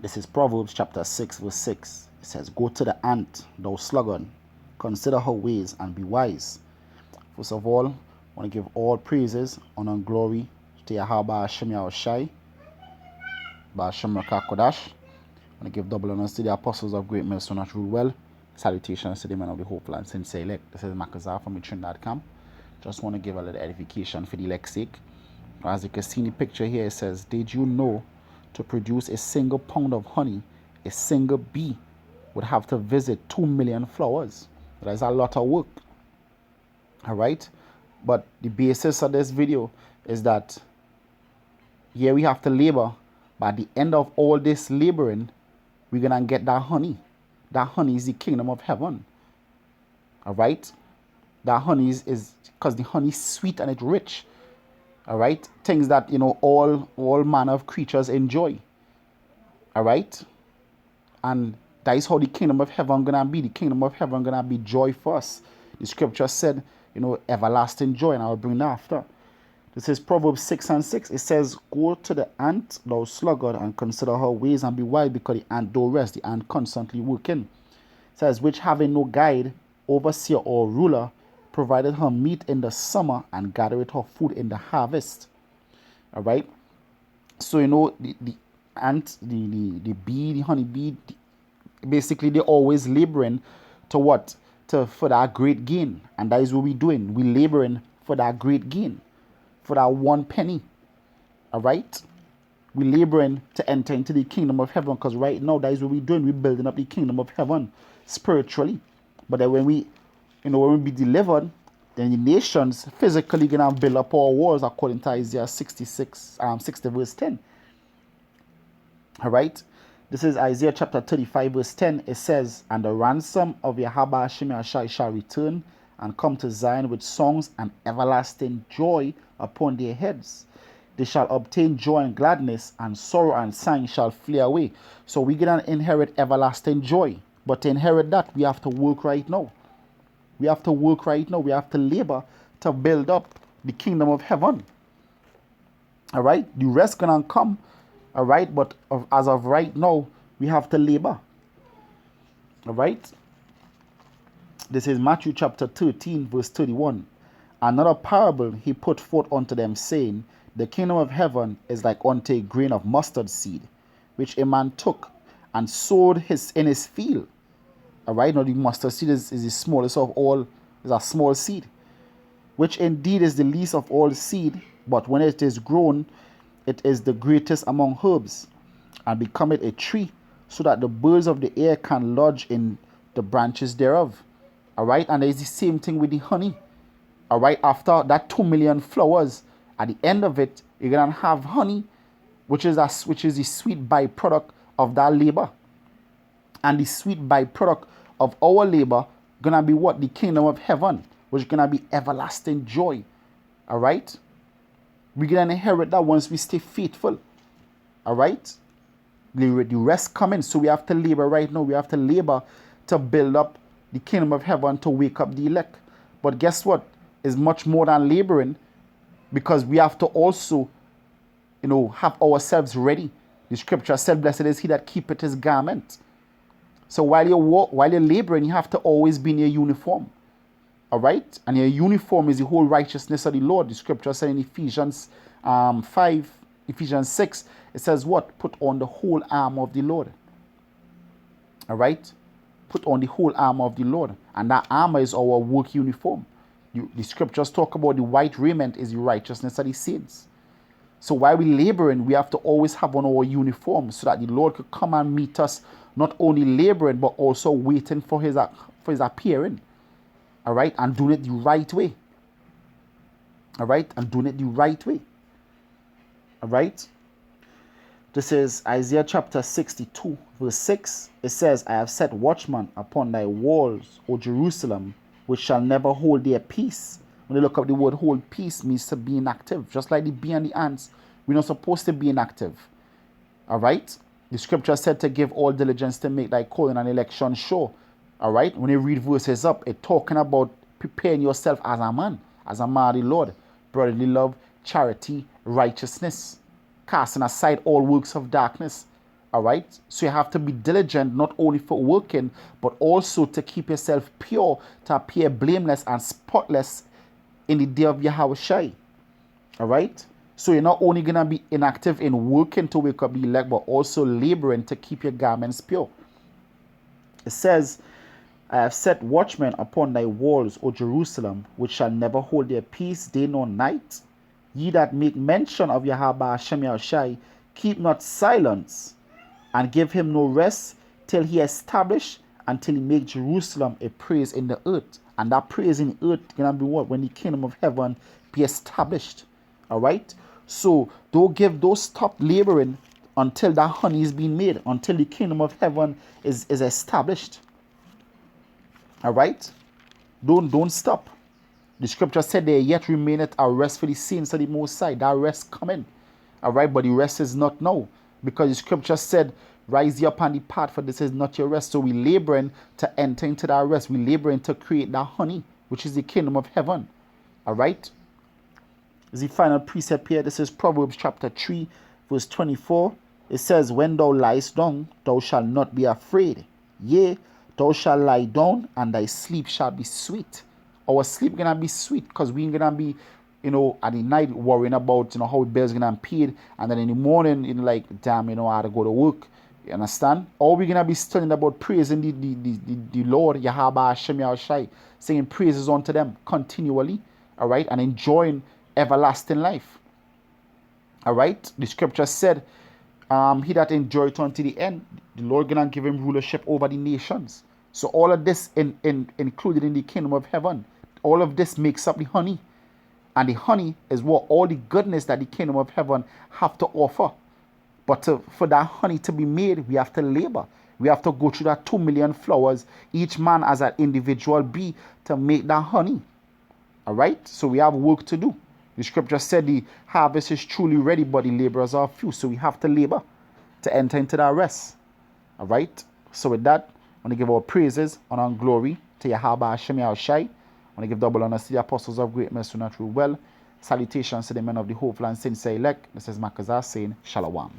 This is Proverbs chapter 6 verse 6. It says, "Go to the ant, thou sluggard, consider her ways and be wise." First of all, I want to give all praises, honor, and glory to Yahweh Hashem Yahushai, Ba'ashem Rakakodash. I want to give double honors to the apostles of great mercy not rule well. Salutations to the men of the hopeful and sincere elect. This is Makazar from the Trinidad camp. Just want to give a little edification for the elect's sake. As you can see in the picture here, it says, "Did you know to produce a single pound of honey, a single bee would have to visit 2 million flowers?" That is a lot of work. Alright? But the basis of this video is that we have to labor, but at the end of all this laboring, we're gonna get that honey. That honey is the kingdom of heaven. Alright? That honey is because the honey is sweet and it's rich. Alright? Things that all manner of creatures enjoy. Alright? And that is how the kingdom of heaven gonna be. The kingdom of heaven gonna be joy for us. The scripture said, everlasting joy, and I will bring that after. This is Proverbs 6 and 6. It says, "Go to the ant, thou sluggard, and consider her ways and be wise, because the ant don't rest." The ant constantly working. It says, "Which having no guide, overseer, or ruler, provided her meat in the summer and gathered her food in the harvest." Alright? So the ant, the bee, the honeybee, basically they're always laboring to what? For that great gain. And that is what we're doing. We're laboring for that great gain. For that 1 penny. Alright? We're laboring to enter into the kingdom of heaven, because right now that is what we're doing. We're building up the kingdom of heaven spiritually. But then when we be delivered, then the nations physically gonna build up our walls according to Isaiah 60 verse 10. Alright? This is Isaiah chapter 35 verse 10. It says, "And the ransom of Yahweh Hashem Yahshai shall return and come to Zion with songs and everlasting joy upon their heads. They shall obtain joy and gladness, and sorrow and sighing shall flee away." So we're going to inherit everlasting joy. But to inherit that, we have to work right now. We have to work right now. We have to labor to build up the kingdom of heaven. Alright? The rest going to come. Alright? But as of right now, we have to labor. Alright? This is Matthew chapter 13 verse 31. "Another parable he put forth unto them, saying, The kingdom of heaven is like unto a grain of mustard seed, which a man took and sowed in his field." Alright, now the mustard seed is the smallest of all, is a small seed, "which indeed is the least of all seed, but when it is grown, it is the greatest among herbs, and becometh a tree, so that the birds of the air can lodge in the branches thereof." Alright, and it's the same thing with the honey. Alright, after that 2 million flowers, at the end of it, you're gonna have honey, which is the sweet byproduct of that labor. And the sweet byproduct of our labor gonna be what? The kingdom of heaven, which is gonna be everlasting joy. Alright? We're gonna inherit that once we stay faithful. Alright? The rest coming. So we have to labor right now. We have to labor to build up the kingdom of heaven, to wake up the elect. But guess what? It's much more than laboring, because we have to also, have ourselves ready. The scripture said, "Blessed is he that keepeth his garment." So while you're laboring, you have to always be in your uniform. Alright? And your uniform is the whole righteousness of the Lord. The scripture said in Ephesians 6, it says what? "Put on the whole armor of the Lord." Alright? Put on the whole armor of the Lord. And that armor is our work uniform. The scriptures talk about the white raiment is the righteousness of the saints. So while we're laboring, we have to always have on our uniform, so that the Lord could come and meet us, not only laboring, but also waiting for his appearing. Alright? And doing it the right way. Alright? And doing it the right way. Alright? This is Isaiah chapter 62 verse 6. It says, "I have set watchmen upon thy walls, O Jerusalem, which shall never hold their peace." When you look up the word hold peace, means to be inactive. Just like the bee and the ants, we're not supposed to be inactive. Alright? The scripture said to give all diligence to make thy calling and election sure. Alright? When you read verses up, it's talking about preparing yourself as a man of the Lord. Brotherly love, charity, righteousness. Casting aside all works of darkness. All right. So you have to be diligent, not only for working, but also to keep yourself pure, to appear blameless and spotless in the day of Yahweh Shai. All right. So you're not only going to be inactive in working to wake up the elect, but also laboring to keep your garments pure. It says, I have set watchmen upon thy walls, O Jerusalem, which shall never hold their peace day nor night. Ye that make mention of Yahweh Hashem Yahushai, keep not silence, and give him no rest till he establish, until he make Jerusalem a praise in the earth. And that praise in the earth gonna be what? When the kingdom of heaven be established. All right. So don't stop laboring until that honey is being made, until the kingdom of heaven is established. All right. Don't stop. The scripture said there yet remaineth a rest for the saints of the Most High. That rest coming. All right, but the rest is not now, because the scripture said, rise ye up and depart, for this is not your rest. So we laboring to enter into that rest. We laboring to create that honey, which is the kingdom of heaven. All right. The final precept here, this is Proverbs chapter 3, verse 24. It says, when thou liest down, thou shalt not be afraid. Yea, thou shalt lie down, and thy sleep shall be sweet. Our sleep gonna be sweet, because we ain't gonna be, at the night worrying about, how bills gonna be paid, and then in the morning, like, damn, I had to go to work. You understand? Or we're gonna be studying about praising the Lord, Yahweh Hashem Yahushai, saying praises unto them continually, all right, and enjoying everlasting life. All right, the scripture said, he that endureth unto the end, the Lord gonna give him rulership over the nations. So all of this included in the kingdom of heaven. All of this makes up the honey. And the honey is what all the goodness that the kingdom of heaven have to offer. But for that honey to be made, we have to labor. We have to go through that 2 million flowers, each man as an individual bee, to make that honey. All right? So we have work to do. The scripture said the harvest is truly ready, but the laborers are few. So we have to labor to enter into that rest. All right? So with that, I want to give our praises, honor, and glory to Yahweh Hashem Yahushai. I want to give double honor to the apostles of great mercy and true well. Salutations to the men of the hopeful and sincere elect. This is Makazar saying Shalom.